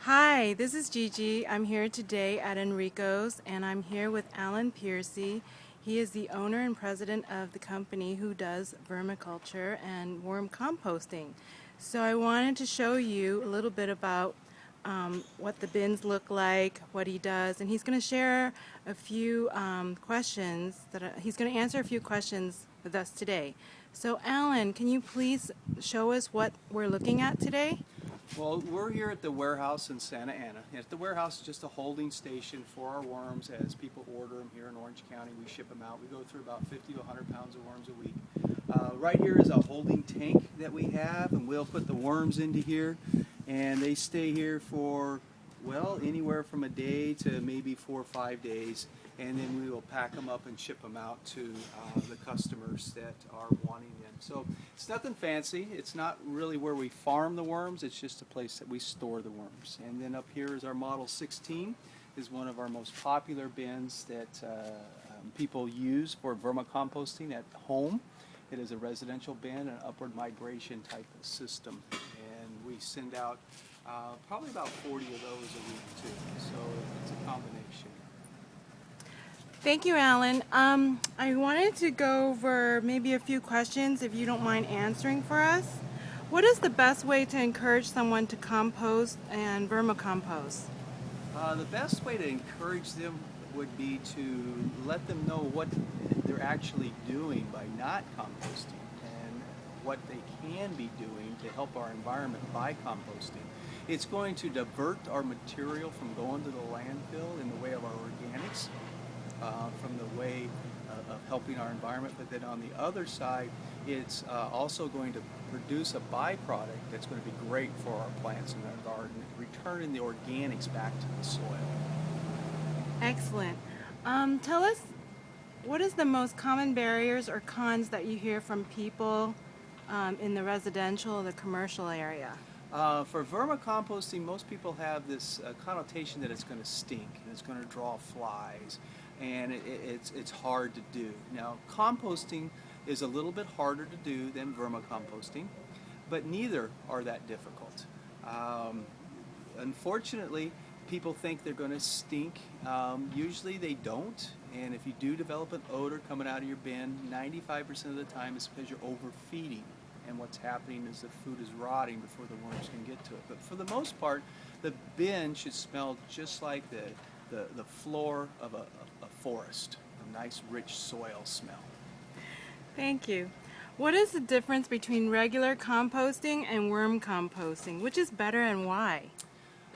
Hi, this is Gigi. I'm here today at Enrico's and I'm here with Alan Piercy. He is the owner and president of the company who does vermiculture and worm composting. So I wanted to show you a little bit about what the bins look like, what he does, and he's going to share a few questions he's going to answer a few questions with us today. So Alan, can you please show us what we're looking at today? Well, we're here at the warehouse in Santa Ana. At the warehouse is just a holding station for our worms as people order them here in Orange County. We ship them out. We go through about 50 to 100 pounds of worms a week. Right here is a holding tank that we have, and we'll put the worms into here, and they stay here for, well, anywhere from a day to maybe 4 or 5 days, and then we will pack them up and ship them out to the customers that are wanting them. So it's nothing fancy. It's not really where we farm the worms. It's just a place that we store the worms. And then up here is our Model 16, is one of our most popular bins that people use for vermicomposting at home. It is a residential bin, an upward migration type of system, and we send out probably about 40 of those a week too. So it's a combination. Thank you, Alan. I wanted to go over maybe a few questions if you don't mind answering for us. What is the best way to encourage someone to compost and vermicompost? The best way to encourage them would be to let them know what they're actually doing by not composting and what they can be doing to help our environment by composting. It's going to divert our material from going to the landfill in the way of our organics, from the way of helping our environment, but then on the other side, it's also going to produce a byproduct that's going to be great for our plants in our garden, returning the organics back to the soil. Excellent. Tell us, what is the most common barriers or cons that you hear from people in the residential or the commercial area? For vermicomposting, most people have this connotation that it's going to stink and it's going to draw flies, and it's hard to do. Now, composting is a little bit harder to do than vermicomposting, but neither are that difficult. Unfortunately, people think they're going to stink. Usually they don't, and if you do develop an odor coming out of your bin, 95% of the time it's because you're overfeeding, and what's happening is the food is rotting before the worms can get to it. But for the most part, the bin should smell just like the floor of a forest, a nice rich soil smell. Thank you. What is the difference between regular composting and worm composting? Which is better and why?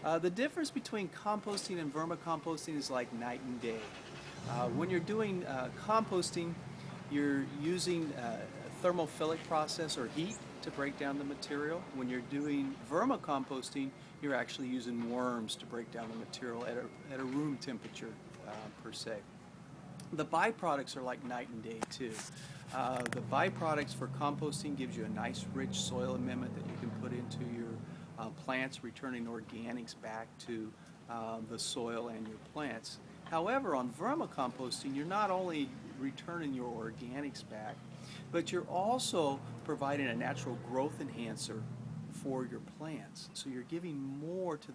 The difference between composting and vermicomposting is like night and day. When you're doing composting, you're using a thermophilic process or heat to break down the material. When you're doing vermicomposting, you're actually using worms to break down the material at a room temperature per se. The byproducts are like night and day too. The byproducts for composting gives you a nice rich soil amendment that you can put into your plants, returning organics back to the soil and your plants. However, on vermicomposting, you're not only returning your organics back, but you're also providing a natural growth enhancer for your plants. So you're giving more to